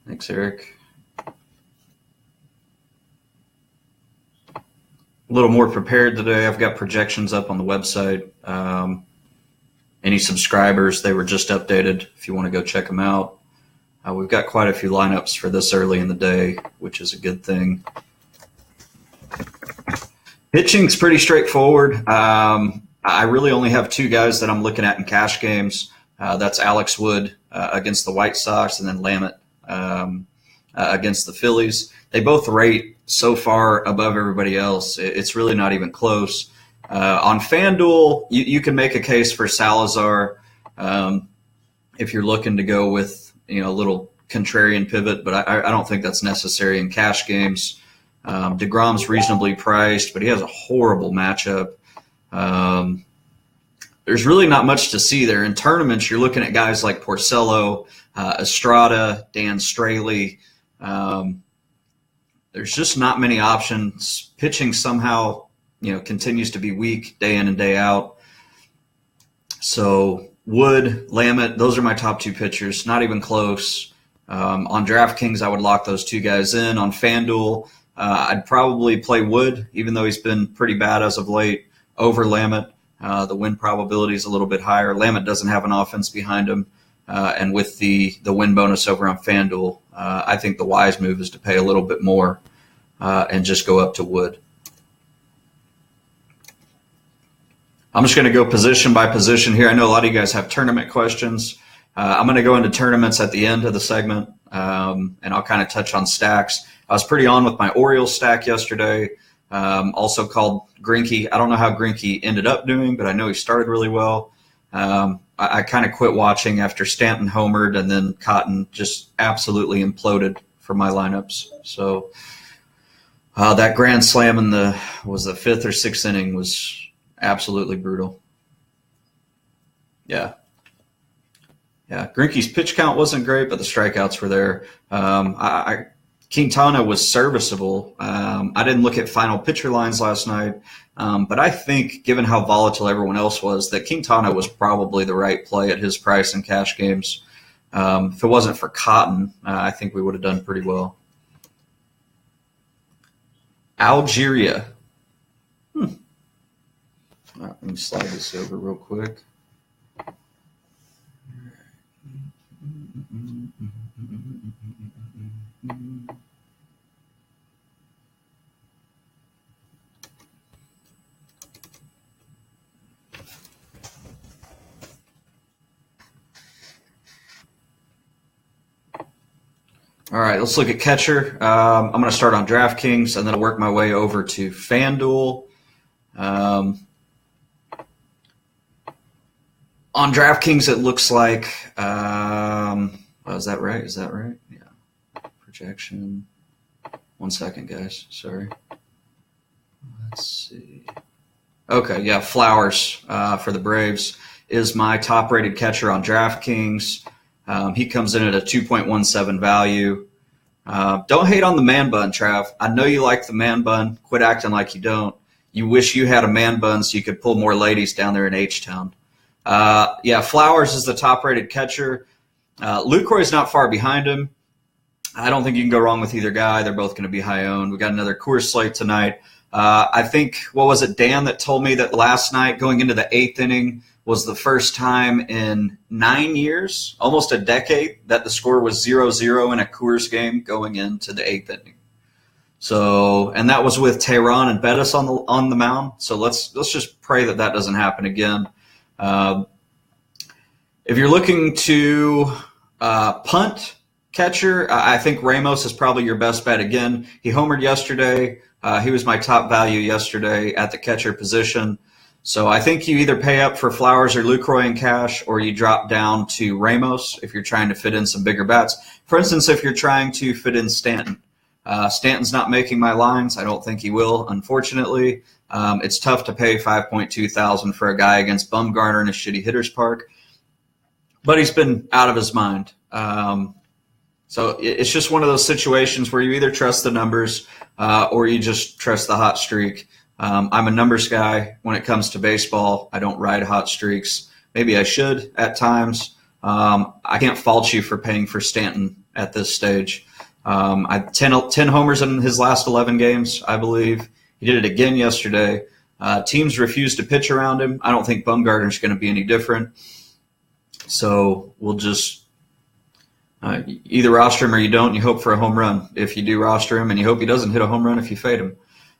Thanks, Eric. A little more prepared today. I've got projections up on the website. Any subscribers, they were just updated if you want to go check them out. We've got quite a few lineups for this early in the day, which is a good thing. Pitching's pretty straightforward. I really only have two guys that I'm looking at in cash games. That's Alex Wood against the White Sox, and then Lamet against the Phillies. They both rate so far above everybody else. It's really not even close. On Fanduel, you can make a case for Salazar if you're looking to go with a little contrarian pivot, but I don't think that's necessary in cash games. DeGrom's reasonably priced, but he has a horrible matchup. There's really not much to see there. In tournaments, you're looking at guys like Porcello, Estrada, Dan Straley. There's just not many options. Pitching somehow, continues to be weak day in and day out. So Wood, Lamet, those are my top two pitchers. Not even close. On Draftkings, I would lock those two guys in. On Fanduel, I'd probably play Wood, even though he's been pretty bad as of late, over Lamet. The win probability is a little bit higher. Lamet doesn't have an offense behind him. And with the win bonus over on Fanduel, I think the wise move is to pay a little bit more and just go up to Wood. I'm just going to go position by position here. I know a lot of you guys have tournament questions. I'm going to go into tournaments at the end of the segment, and I'll kind of touch on stacks. I was pretty on with my Orioles stack yesterday, also called Greinke. I don't know how Greinke ended up doing, but I know he started really well. I kind of quit watching after Stanton homered, and then Cotton just absolutely imploded for my lineups. So that grand slam in the fifth or sixth inning was absolutely brutal. Yeah. Greinke's pitch count wasn't great, but the strikeouts were there. Quintana was serviceable. I didn't look at final pitcher lines last night, but I think, given how volatile everyone else was, that Quintana was probably the right play at his price in cash games. If it wasn't for Cotton, I think we would have done pretty well. Algeria. Let me slide this over real quick. All right, let's look at catcher. I'm going to start on Draftkings and then I'll work my way over to Fanduel. On Draftkings, it looks like is that right? Yeah. Projection. 1 second, guys. Sorry. Let's see. Okay, yeah, Flowers for the Braves is my top-rated catcher on Draftkings. He comes in at a 2.17 value. Don't hate on the man bun, Trav. I know you like the man bun. Quit acting like you don't. You wish you had a man bun so you could pull more ladies down there in H-Town. Flowers is the top-rated catcher. Lucroy's not far behind him. I don't think you can go wrong with either guy. They're both going to be high-owned. We got another Coors slate tonight. I think, Dan that told me that last night going into the eighth inning was the first time in 9 years, almost a decade, that the score was 0-0 in a Coors game going into the eighth inning. So, and that was with Tehran and Bettis on the mound. So let's just pray that doesn't happen again. If you're looking to punt catcher, I think Ramos is probably your best bet again. He homered yesterday. He was my top value yesterday at the catcher position. So I think you either pay up for Flowers or Lucroy in cash, or you drop down to Ramos if you're trying to fit in some bigger bats. For instance, if you're trying to fit in Stanton. Stanton's not making my lines. I don't think he will, unfortunately. It's tough to pay $5.2 thousand for a guy against Bumgarner in a shitty hitter's park. But he's been out of his mind. So it's just one of those situations where you either trust the numbers or you just trust the hot streak. I'm a numbers guy when it comes to baseball. I don't ride hot streaks. Maybe I should at times, I can't fault you for paying for Stanton at this stage. I 10 homers in his last 11 games, I believe. He did it again yesterday. Teams refuse to pitch around him. I don't think Bumgarner's going to be any different. So we'll just either roster him or you don't. You hope for a home run if you do roster him, and you hope he doesn't hit a home run if you fade him.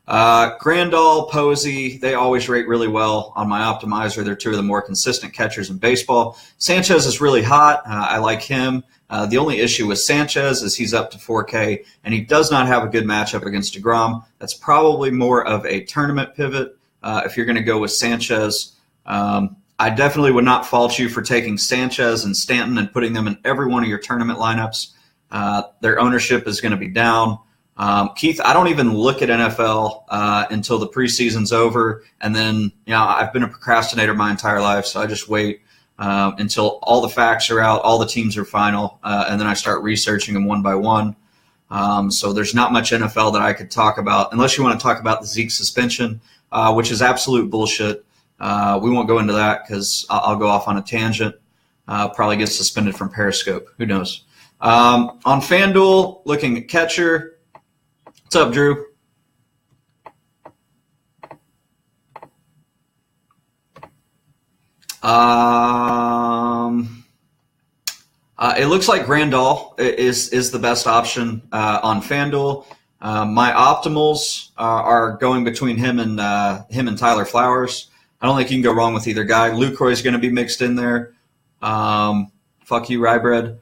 Grandal, Posey, they always rate really well on my optimizer. They're two of the more consistent catchers in baseball. Sanchez is really hot. I like him. The only issue with Sanchez is he's up to 4K, and he does not have a good matchup against DeGrom. That's probably more of a tournament pivot if you're going to go with Sanchez. I definitely would not fault you for taking Sanchez and Stanton and putting them in every one of your tournament lineups. Their ownership is going to be down. Keith, I don't even look at NFL until the preseason's over, and then I've been a procrastinator my entire life, so I just wait until all the facts are out, all the teams are final, and then I start researching them one by one. So there's not much NFL that I could talk about, unless you want to talk about the Zeke suspension, which is absolute bullshit. We won't go into that because I'll go off on a tangent. Probably get suspended from Periscope. Who knows? On Fanduel, looking at catcher. What's up, Drew? It looks like Grandal is the best option on Fanduel. My optimals are going between him and Tyler Flowers. I don't think you can go wrong with either guy. Lucroy's going to be mixed in there. Fuck you, rye bread.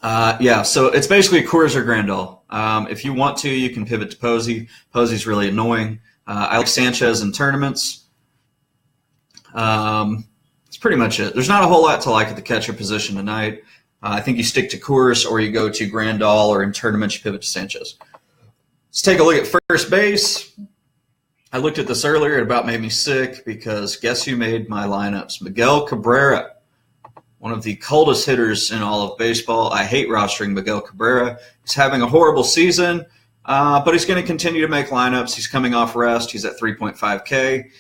So it's basically Coors or Grandal. If you want to, you can pivot to Posey. Posey's really annoying. I like Sanchez in tournaments. That's pretty much it. There's not a whole lot to like at the catcher position tonight. I think you stick to Coors or you go to Grandal, or in tournaments you pivot to Sanchez. Let's take a look at first base. I looked at this earlier. It about made me sick because guess who made my lineups? Miguel Cabrera. One of the coldest hitters in all of baseball. I hate rostering Miguel Cabrera. He's having a horrible season, but he's going to continue to make lineups. He's coming off rest. He's at 3.5K.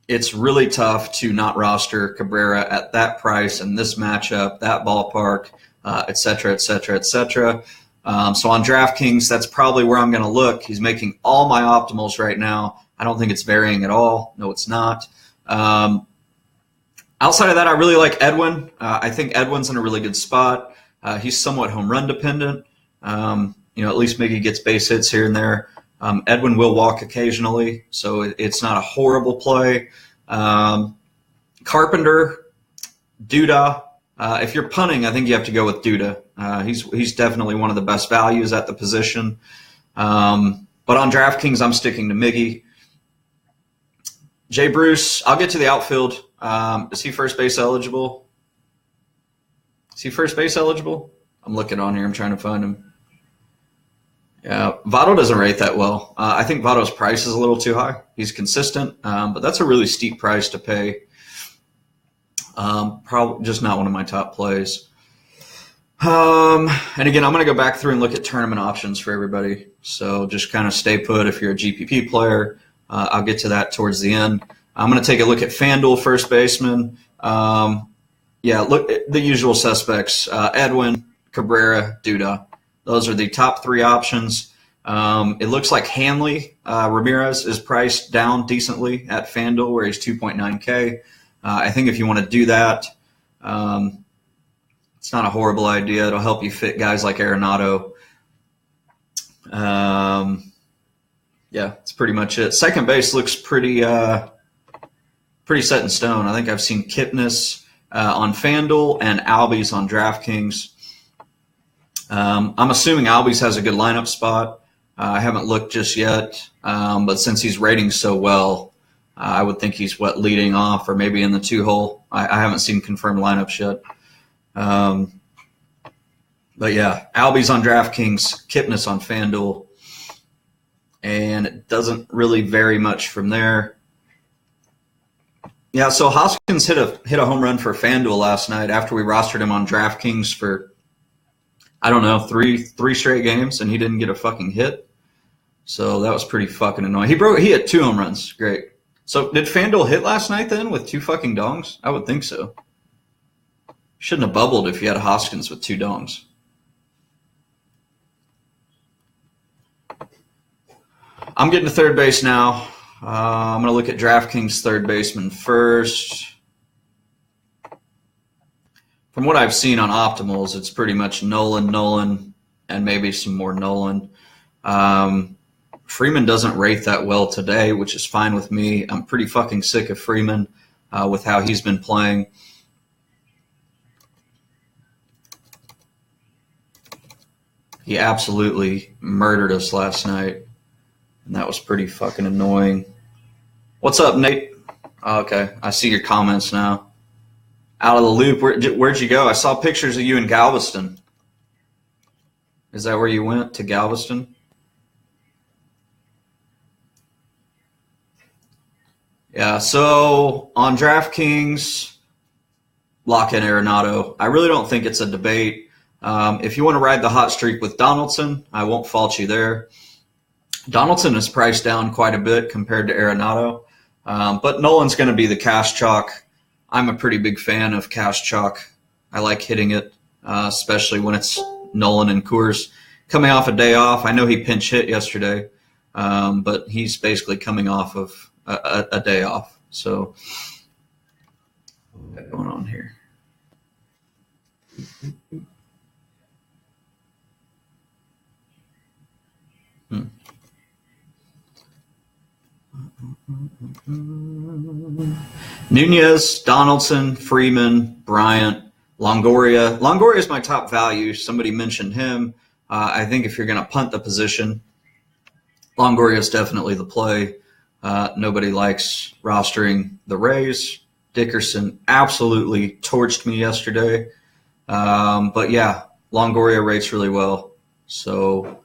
It's really tough to not roster Cabrera at that price and this matchup, that ballpark, et cetera, et cetera, et cetera. So on Draftkings, that's probably where I'm going to look. He's making all my optimals right now. I don't think it's varying at all. No, it's not. Outside of that, I really like Edwin. I think Edwin's in a really good spot. He's somewhat home run dependent. At least Miggy gets base hits here and there. Edwin will walk occasionally, so it's not a horrible play. Carpenter, Duda. If you're punting, I think you have to go with Duda. He's definitely one of the best values at the position. But on DraftKings, I'm sticking to Miggy. Jay Bruce, I'll get to the outfield. Is he first base eligible? I'm looking on here. I'm trying to find him. Yeah, Votto doesn't rate that well. I think Votto's price is a little too high. He's consistent, but that's a really steep price to pay. Probably just not one of my top plays. And again, I'm going to go back through and look at tournament options for everybody. So just kind of stay put if you're a GPP player. I'll get to that towards the end. I'm going to take a look at Fanduel first baseman. Look at the usual suspects, Edwin, Cabrera, Duda. Those are the top three options. It looks like Hanley Ramirez is priced down decently at Fanduel, where he's 2.9K. I think if you want to do that, it's not a horrible idea. It'll help you fit guys like Arenado. That's pretty much it. Second base looks pretty set in stone. I think I've seen Kipnis on Fanduel and Albies on DraftKings. I'm assuming Albies has a good lineup spot. I haven't looked just yet, but since he's rating so well, I would think he's leading off or maybe in the 2-hole. I haven't seen confirmed lineups yet. But yeah, Albies on DraftKings, Kipnis on Fanduel, and it doesn't really vary much from there. Yeah, so Hoskins hit a home run for Fanduel last night after we rostered him on DraftKings for, I don't know, three straight games, and he didn't get a fucking hit. So that was pretty fucking annoying. He hit 2 home runs. Great. So did Fanduel hit last night then with 2 fucking dongs? I would think so. Shouldn't have bubbled if you had Hoskins with 2 dongs. I'm getting to third base now. I'm going to look at Draftkings third baseman first. From what I've seen on optimals, it's pretty much Nolan, and maybe some more Nolan. Freeman doesn't rate that well today, which is fine with me. I'm pretty fucking sick of Freeman with how he's been playing. He absolutely murdered us last night, and that was pretty fucking annoying. What's up, Nate? Okay, I see your comments now. Out of the loop. Where'd you go? I saw pictures of you in Galveston. Is that where you went, to Galveston? Yeah, so on DraftKings, lock in Arenado. I really don't think it's a debate. If you want to ride the hot streak with Donaldson, I won't fault you there. Donaldson is priced down quite a bit compared to Arenado, but Nolan's going to be the cash chalk. I'm a pretty big fan of cash chalk. I like hitting it, especially when it's Nolan and Coors. Coming off a day off, I know he pinch hit yesterday, but he's basically coming off of a day off. So what's going on here? Nunez, Donaldson, Freeman, Bryant, Longoria. Longoria is my top value. Somebody mentioned him. I think if you're going to punt the position, Longoria is definitely the play. Nobody likes rostering the Rays. Dickerson absolutely torched me yesterday. But yeah, Longoria rates really well. So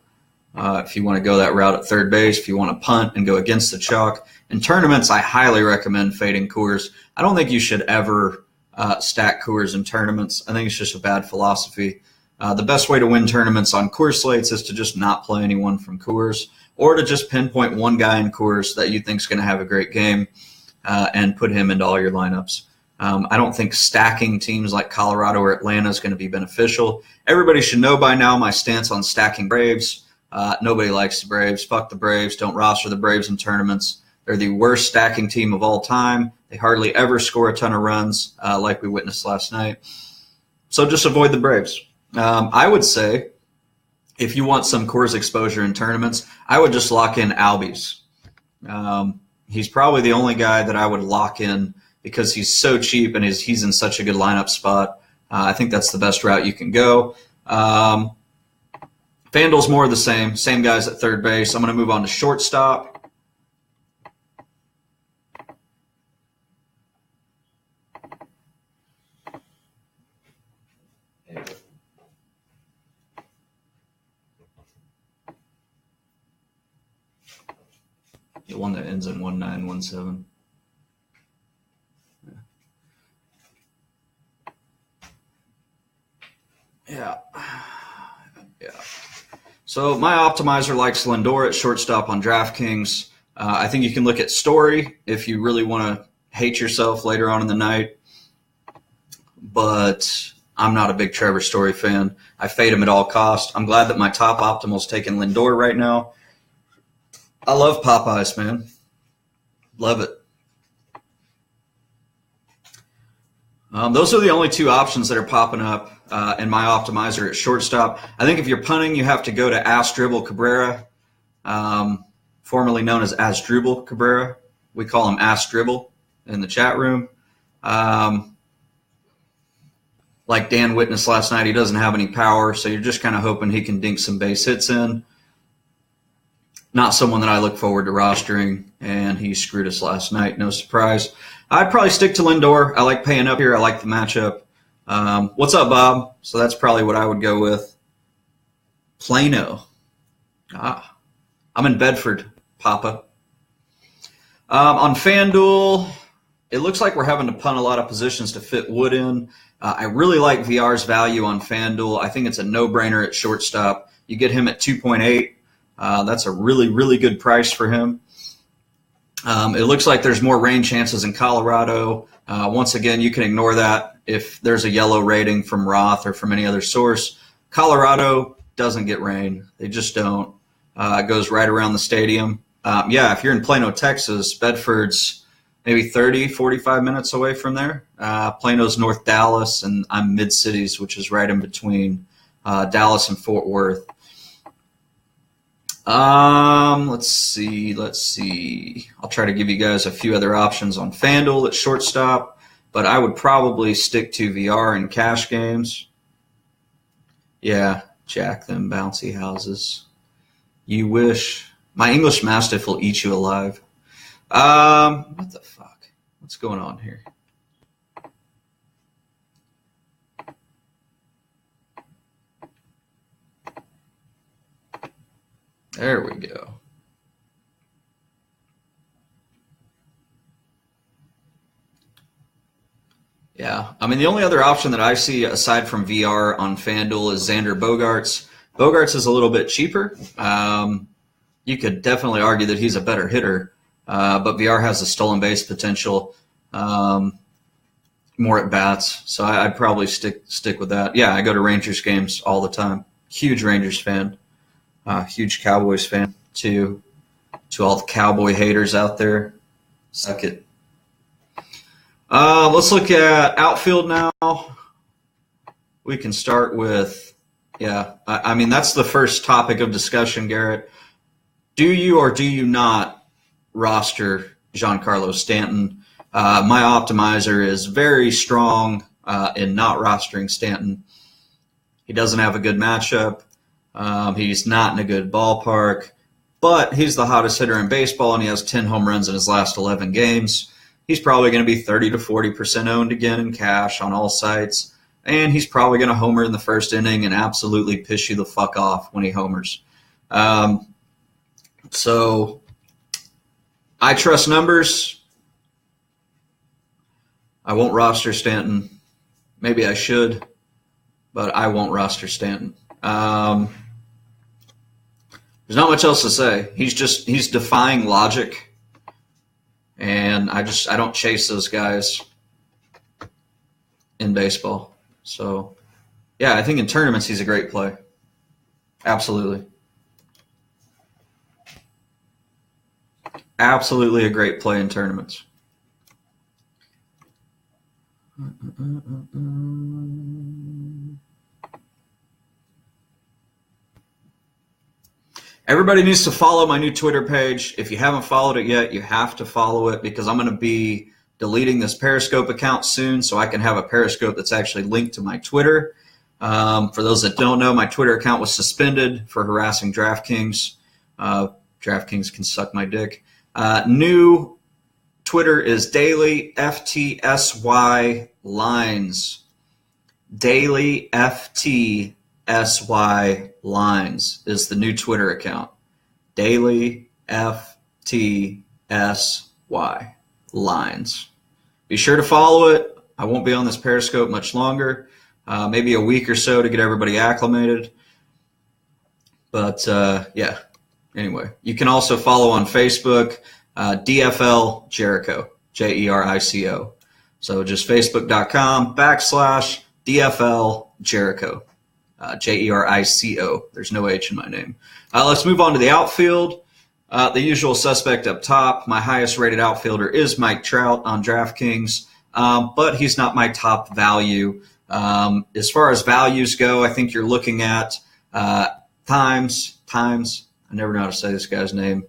if you want to go that route at third base, if you want to punt and go against the chalk. In tournaments, I highly recommend fading Coors. I don't think you should ever stack Coors in tournaments. I think it's just a bad philosophy. The best way to win tournaments on Coors slates is to just not play anyone from Coors, or to just pinpoint one guy in Coors that you think is going to have a great game and put him into all your lineups. I don't think stacking teams like Colorado or Atlanta is going to be beneficial. Everybody should know by now my stance on stacking Braves. Nobody likes the Braves. Fuck the Braves. Don't roster the Braves in tournaments. They're the worst stacking team of all time. They hardly ever score a ton of runs like we witnessed last night. So just avoid the Braves. I would say if you want some Coors exposure in tournaments, I would just lock in Albies. He's probably the only guy that I would lock in because he's so cheap and he's in such a good lineup spot. I think that's the best route you can go. Fanduel's more of the same guys at third base. I'm going to move on to shortstop. The one that ends in 1917. Yeah. So my optimizer likes Lindor at shortstop on DraftKings. I think you can look at Story if you really want to hate yourself later on in the night. But I'm not a big Trevor Story fan. I fade him at all costs. I'm glad that my top optimal's taking Lindor right now. I love Popeyes, man. Love it. Those are the only two options that are popping up in my optimizer at shortstop. I think if you're punting, you have to go to Asdrubal Cabrera, formerly known as Asdrubal Cabrera. We call him Asdrubal in the chat room. Like Dan witnessed last night, he doesn't have any power, so you're just kind of hoping he can dink some base hits in. Not someone that I look forward to rostering, and he screwed us last night. No surprise. I'd probably stick to Lindor. I like paying up here. I like the matchup. What's up, Bob? So that's probably what I would go with. Plano. I'm in Bedford, Papa. On FanDuel, it looks like we're having to punt a lot of positions to fit Wood in. I really like VR's value on FanDuel. I think it's a no-brainer at shortstop. You get him at 2.8. That's a really, really good price for him. It looks like there's more rain chances in Colorado. Once again, you can ignore that. if there's a yellow rating from Roth or from any other source, Colorado doesn't get rain. They just don't. It goes right around the stadium. If you're in Plano, Texas, Bedford's maybe 30, 45 minutes away from there. Plano's North Dallas, and I'm Mid-Cities, which is right in between Dallas and Fort Worth. Let's see. I'll try to give you guys a few other options on Fanduel at shortstop, but I would probably stick to VR and cash games. Yeah, jack them bouncy houses. You wish. My English Mastiff will eat you alive. What the fuck? What's going on here? There we go. Yeah, I mean, the only other option that I see aside from VR on FanDuel is Xander Bogaerts. Bogaerts is a little bit cheaper. You could definitely argue that he's a better hitter, but VR has a stolen base potential, more at bats. So I'd probably stick with that. Yeah, I go to Rangers games all the time. Huge Rangers fan. Huge Cowboys fan too. To all the Cowboy haters out there, suck it. Let's look at outfield now. We can start with, I mean, that's the first topic of discussion, Garrett. Do you or do you not roster Giancarlo Stanton? My optimizer is very strong in not rostering Stanton. He doesn't have a good matchup. He's not in a good ballpark, but he's the hottest hitter in baseball, and he has 10 home runs in his last 11 games. He's probably going to be 30 to 40% owned again in cash on all sites, and he's probably going to homer in the first inning and absolutely piss you the fuck off when he homers. So I trust numbers. I won't roster Stanton. Maybe I should, but I won't roster Stanton. There's not much else to say. He's defying logic. And I don't chase those guys in baseball. So, yeah, I think in tournaments he's a great play. Absolutely. Absolutely a great play in tournaments. Everybody needs to follow my new Twitter page. If you haven't followed it yet, you have to follow it because I'm going to be deleting this Periscope account soon so I can have a Periscope that's actually linked to my Twitter. For those that don't know, my Twitter account was suspended for harassing Draftkings. Draftkings can suck my dick. New Twitter is Daily FTSY Lines. Daily FTSY Lines is the new Twitter account. Daily FTSY Lines. Be sure to follow it. I won't be on this Periscope much longer. Maybe a week or so to get everybody acclimated. But, anyway. You can also follow on Facebook, DFL Jericho, Jerico. So just facebook.com/DFL Jericho. Jerico. There's no H in my name. Let's move on to the outfield. The usual suspect up top. My highest rated outfielder is Mike Trout on DraftKings, but he's not my top value. As far as values go, I think you're looking at Thames. I never know how to say this guy's name.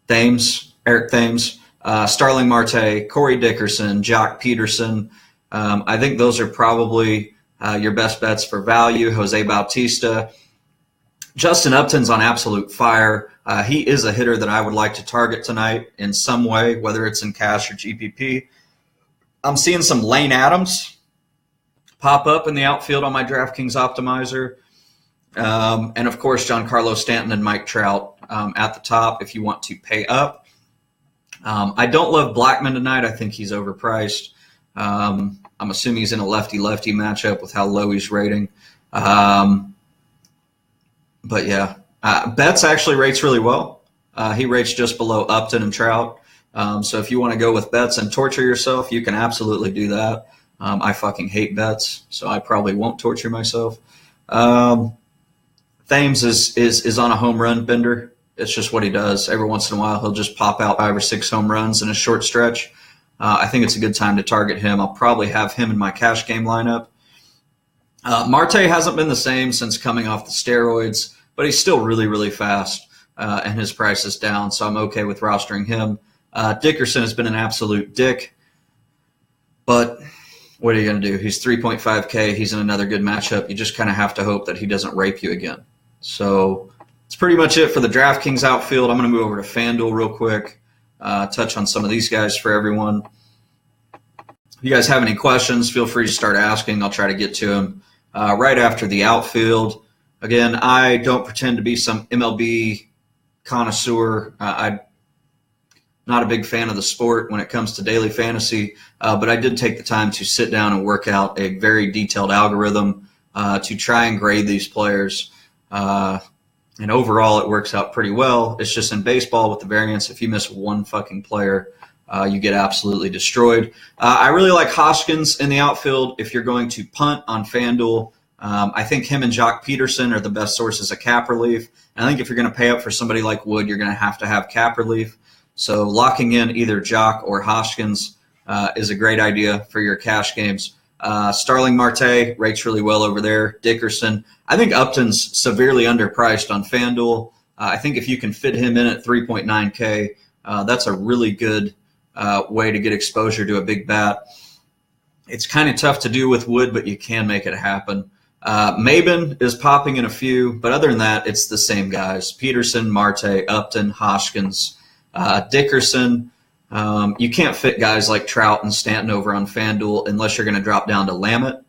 Eric Thames, Starling Marte, Corey Dickerson, Jock Peterson. I think those are probably your best bets for value. Jose Bautista. Justin Upton's on absolute fire. He is a hitter that I would like to target tonight in some way, whether it's in cash or GPP. I'm seeing some Lane Adams pop up in the outfield on my DraftKings optimizer. And, of course, Giancarlo Stanton and Mike Trout at the top if you want to pay up. I don't love Blackmon tonight. I think he's overpriced. I'm assuming he's in a lefty-lefty matchup with how low he's rating. But, yeah, Betts actually rates really well. He rates just below Upton and Trout. So if you want to go with Betts and torture yourself, you can absolutely do that. I fucking hate bets, so I probably won't torture myself. Thames is on a home run bender. It's just what he does. Every once in a while, he'll just pop out 5 or 6 home runs in a short stretch. I think it's a good time to target him. I'll probably have him in my cash game lineup. Marte hasn't been the same since coming off the steroids, but he's still really, really fast, and his price is down, so I'm okay with rostering him. Dickerson has been an absolute dick, but what are you going to do? He's 3.5K. He's in another good matchup. You just kind of have to hope that he doesn't rape you again. So that's pretty much it for the DraftKings outfield. I'm going to move over to Fanduel real quick, touch on some of these guys for everyone. If you guys have any questions, feel free to start asking. I'll try to get to them right after the outfield. Again, I don't pretend to be some MLB connoisseur. I'm not a big fan of the sport when it comes to daily fantasy, but I did take the time to sit down and work out a very detailed algorithm to try and grade these players. And overall, it works out pretty well. It's just in baseball with the variance, if you miss one fucking player, you get absolutely destroyed. I really like Hoskins in the outfield if you're going to punt on FanDuel. I think him and Jock Peterson are the best sources of cap relief. And I think if you're going to pay up for somebody like Wood, you're going to have cap relief. So locking in either Jock or Hoskins is a great idea for your cash games. Starling Marte rates really well over there. Dickerson. I think Upton's severely underpriced on FanDuel. I think if you can fit him in at 3.9K, that's a really good way to get exposure to a big bat. It's kind of tough to do with Wood, but you can make it happen. Maben is popping in a few, but other than that, it's the same guys. Peterson, Marte, Upton, Hoskins, Dickerson. You can't fit guys like Trout and Stanton over on FanDuel unless you're going to drop down to Lamet,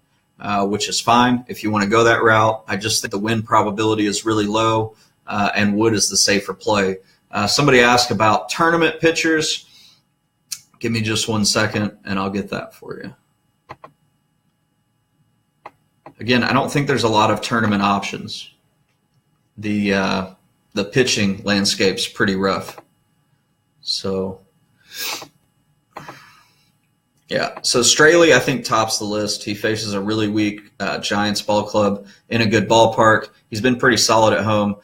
which is fine if you want to go that route. I just think the win probability is really low, and Wood is the safer play. Somebody asked about tournament pitchers. Give me just 1 second, and I'll get that for you. Again, I don't think there's a lot of tournament options. The pitching landscape's pretty rough. So, yeah. So Straley, I think, tops the list. He faces a really weak Giants ball club in a good ballpark. He's been pretty solid at home.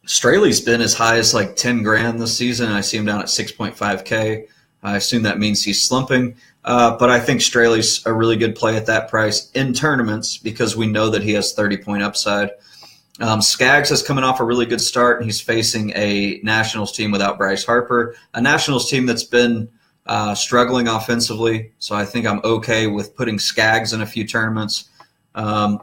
Straley's been as high as like 10 grand this season. I see him down at 6.5K. I assume that means he's slumping. But I think Straley's a really good play at that price in tournaments because we know that he has 30-point upside. Skaggs is coming off a really good start, and he's facing a Nationals team without Bryce Harper, a Nationals team that's been struggling offensively. So I think I'm okay with putting Skaggs in a few tournaments. You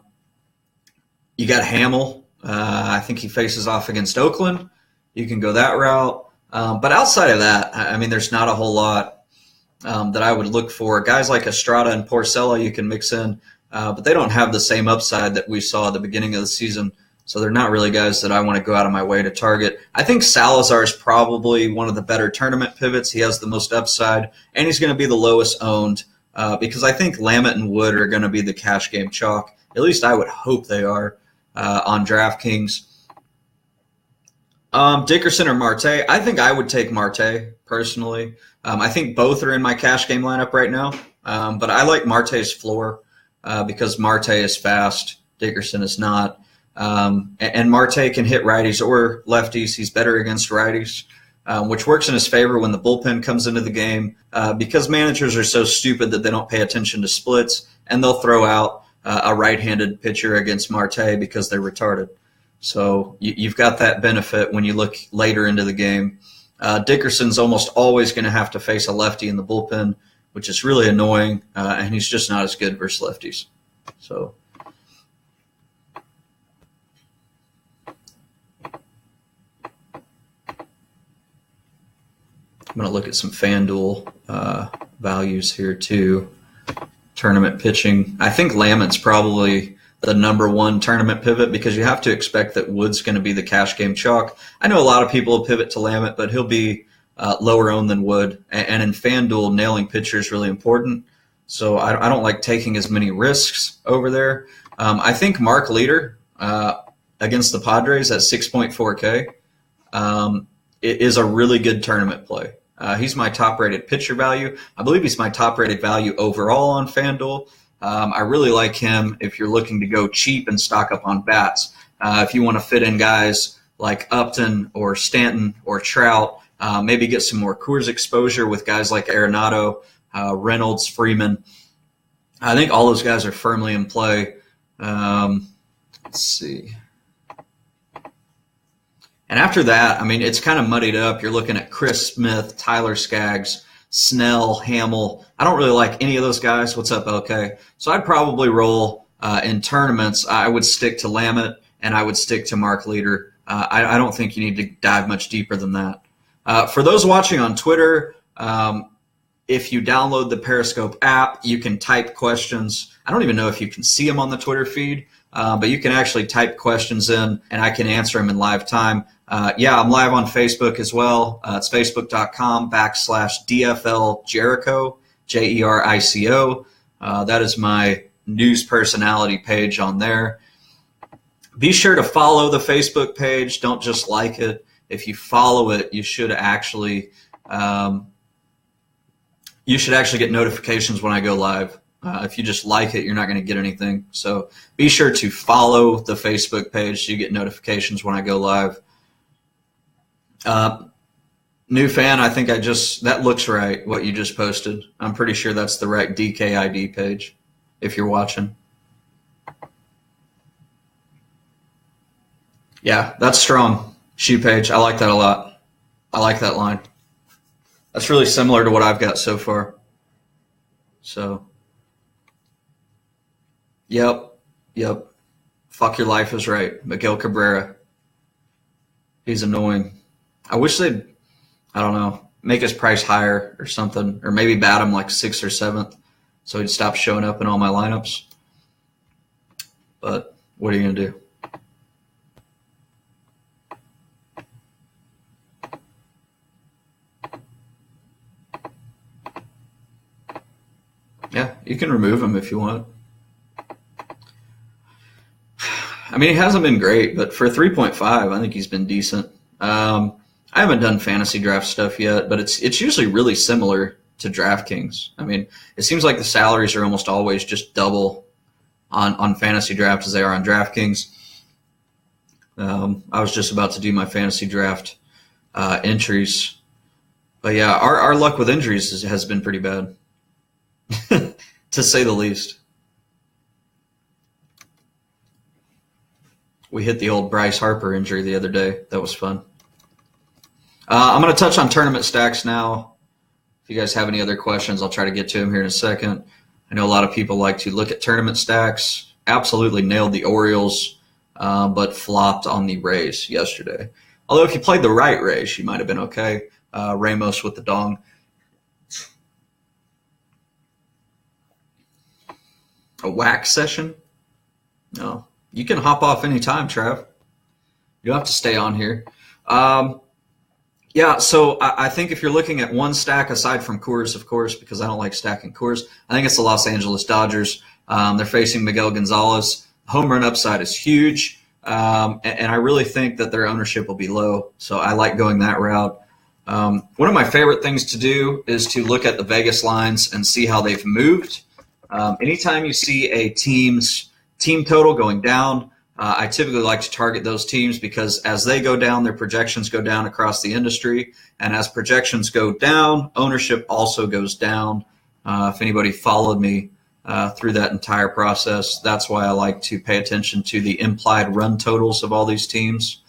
got Hamill. I think he faces off against Oakland. You can go that route. But outside of that, I mean, there's not a whole lot that I would look for. Guys like Estrada and Porcella you can mix in, but they don't have the same upside that we saw at the beginning of the season. So they're not really guys that I want to go out of my way to target. I think Salazar is probably one of the better tournament pivots. He has the most upside, and he's going to be the lowest owned because I think Lamet and Wood are going to be the cash game chalk. At least I would hope they are on DraftKings. Dickerson or Marte? I think I would take Marte personally. I think both are in my cash game lineup right now, but I like Marte's floor because Marte is fast. Dickerson is not. And Marte can hit righties or lefties. He's better against righties, which works in his favor when the bullpen comes into the game because managers are so stupid that they don't pay attention to splits, and they'll throw out a right-handed pitcher against Marte because they're retarded. So you've got that benefit when you look later into the game. Dickerson's almost always going to have to face a lefty in the bullpen, which is really annoying, and he's just not as good versus lefties. So I'm going to look at some FanDuel values here too. Tournament pitching. I think Lamet's probably the number one tournament pivot because you have to expect that Wood's going to be the cash game chalk. I know a lot of people will pivot to Lamet, but he'll be lower owned than Wood. And in FanDuel, nailing pitcher is really important. So I don't like taking as many risks over there. I think Mark Leader against the Padres at 6.4K is a really good tournament play. He's my top-rated pitcher value. I believe he's my top-rated value overall on Fanduel. I really like him if you're looking to go cheap and stock up on bats. If you want to fit in guys like Upton or Stanton or Trout, maybe get some more Coors exposure with guys like Arenado, Reynolds, Freeman. I think all those guys are firmly in play. Let's see. And after that, I mean, it's kind of muddied up. You're looking at Chris Smith, Tyler Skaggs, Snell, Hamill. I don't really like any of those guys. What's up, LK? So I'd probably roll in tournaments. I would stick to Lamet, and I would stick to Mark Leader. I don't think you need to dive much deeper than that. For those watching on Twitter, if you download the Periscope app, you can type questions. I don't even know if you can see them on the Twitter feed, but you can actually type questions in, and I can answer them in live time. I'm live on Facebook as well. It's facebook.com/DFL Jericho, Jerico. That is my news personality page on there. Be sure to follow the Facebook page. Don't just like it. If you follow it, you should actually get notifications when I go live. If you just like it, you're not going to get anything. So be sure to follow the Facebook page so you get notifications when I go live. New fan, I think that looks right, what you just posted. I'm pretty sure that's the right DKID page, if you're watching. Yeah, that's strong. Shoe page. I like that a lot. I like that line. That's really similar to what I've got so far. So, yep. Fuck your life is right. Miguel Cabrera. He's annoying. I wish they'd, I don't know, make his price higher or something, or maybe bat him like 6th or 7th so he'd stop showing up in all my lineups. But what are you going to do? Yeah, you can remove him if you want. I mean, he hasn't been great, but for 3.5, I think he's been decent. I haven't done fantasy draft stuff yet, but it's usually really similar to Draftkings. I mean, it seems like the salaries are almost always just double on fantasy draft as they are on Draftkings. I was just about to do my fantasy draft entries, but yeah, our luck with injuries has been pretty bad, to say the least. We hit the old Bryce Harper injury the other day. That was fun. I'm going to touch on tournament stacks now. If you guys have any other questions, I'll try to get to them here in a second. I know a lot of people like to look at tournament stacks. Absolutely nailed the Orioles, but flopped on the Rays yesterday. Although if you played the right Rays, you might have been okay. Ramos with the dong. A whack session? No. You can hop off anytime, Trav. You don't have to stay on here. So I think if you're looking at one stack aside from Coors, of course, because I don't like stacking Coors, I think it's the Los Angeles Dodgers. They're facing Miguel Gonzalez. Home run upside is huge, and I really think that their ownership will be low, so I like going that route. One of my favorite things to do is to look at the Vegas lines and see how they've moved. Anytime you see a team's team total going down, I typically like to target those teams because as they go down, their projections go down across the industry. And as projections go down, ownership also goes down. If anybody followed me through that entire process, that's why I like to pay attention to the implied run totals of all these teams.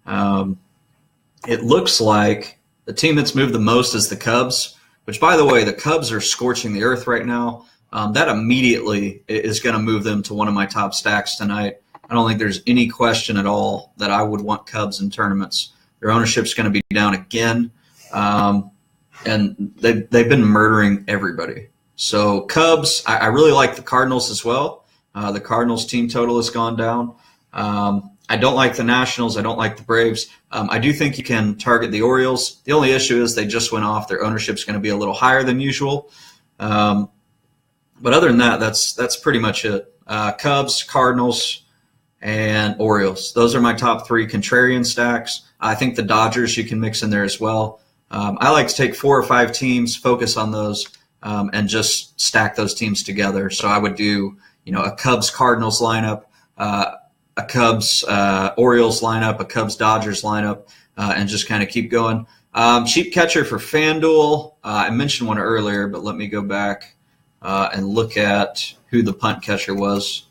It looks like the team that's moved the most is the Cubs, which, by the way, the Cubs are scorching the earth right now. That immediately is going to move them to one of my top stacks tonight. I don't think there's any question at all that I would want Cubs in tournaments. Their ownership's going to be down again, and they've been murdering everybody. So Cubs, I really like the Cardinals as well. The Cardinals team total has gone down. I don't like the Nationals. I don't like the Braves. I do think you can target the Orioles. The only issue is they just went off. Their ownership's going to be a little higher than usual. But other than that, that's pretty much it. Cubs, Cardinals, and Orioles. Those are my top three contrarian stacks. I think the Dodgers you can mix in there as well. I like to take 4 or 5 teams, focus on those, and just stack those teams together. So I would do, a Cubs Cardinals lineup, a Cubs Orioles lineup, a Cubs Dodgers lineup, and just kind of keep going. Cheap catcher for Fanduel. I mentioned one earlier, but let me go back and look at who the punt catcher was.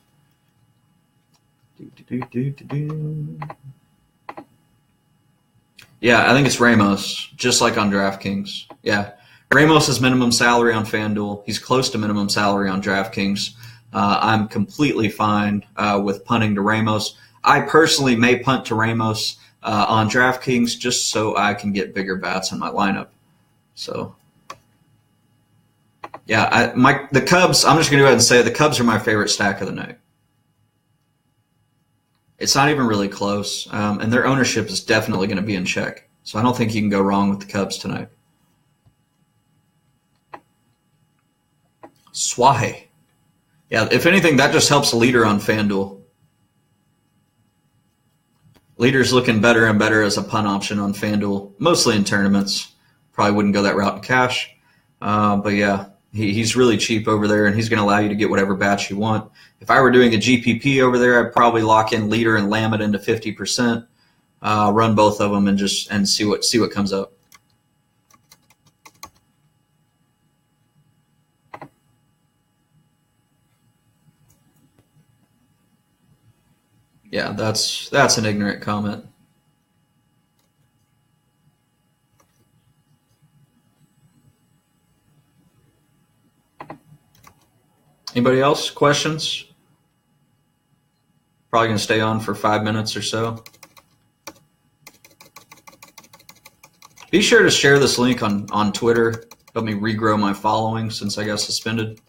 Yeah, I think it's Ramos, just like on Draftkings. Yeah, Ramos is minimum salary on Fanduel. He's close to minimum salary on Draftkings. I'm completely fine with punting to Ramos. I personally may punt to Ramos on DraftKings just so I can get bigger bats in my lineup. So, yeah, the Cubs, I'm just going to go ahead and say the Cubs are my favorite stack of the night. It's not even really close, and their ownership is definitely going to be in check. So I don't think you can go wrong with the Cubs tonight. Swahe. Yeah, if anything, that just helps Leader on FanDuel. Leader's looking better and better as a punt option on FanDuel, mostly in tournaments. Probably wouldn't go that route in cash. But yeah, he's really cheap over there, and he's going to allow you to get whatever bats you want. If I were doing a GPP over there, I'd probably lock in Leader and Lammet into 50%, run both of them, and see what comes up. Yeah, that's an ignorant comment. Anybody else? Questions? Probably going to stay on for 5 minutes or so. Be sure to share this link on Twitter. Help me regrow my following since I got suspended.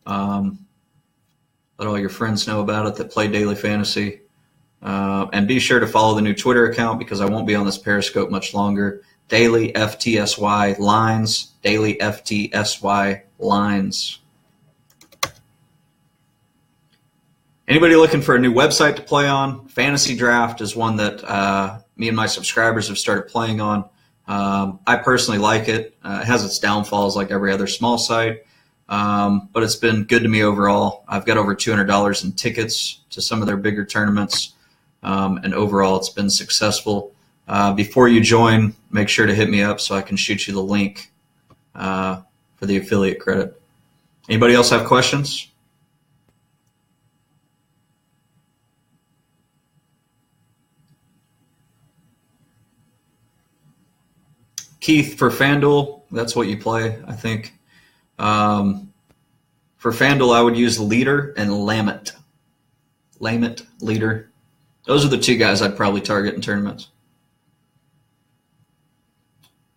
Let all your friends know about it that play daily fantasy. And be sure to follow the new Twitter account because I won't be on this Periscope much longer. Daily FTSY Lines. Daily FTSY Lines. Anybody looking for a new website to play on? Fantasydraft is one that me and my subscribers have started playing on. I personally like it. It has its downfalls like every other small site, but it's been good to me overall. I've got over $200 in tickets to some of their bigger tournaments, and overall it's been successful. Before you join, make sure to hit me up so I can shoot you the link for the affiliate credit. Anybody else have questions? Keith, for FanDuel, that's what you play, I think. For FanDuel, I would use Leader and Lammet. Lammet, Leader. Those are the 2 guys I'd probably target in tournaments.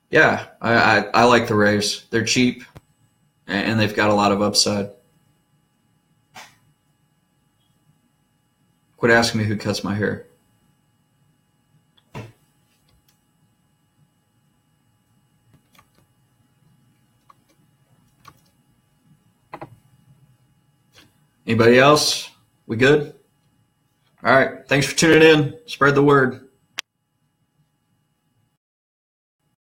Yeah, I like the Rays. They're cheap, and they've got a lot of upside. Quit asking me who cuts my hair. Anybody else? We good? All right. Thanks for tuning in. Spread the word.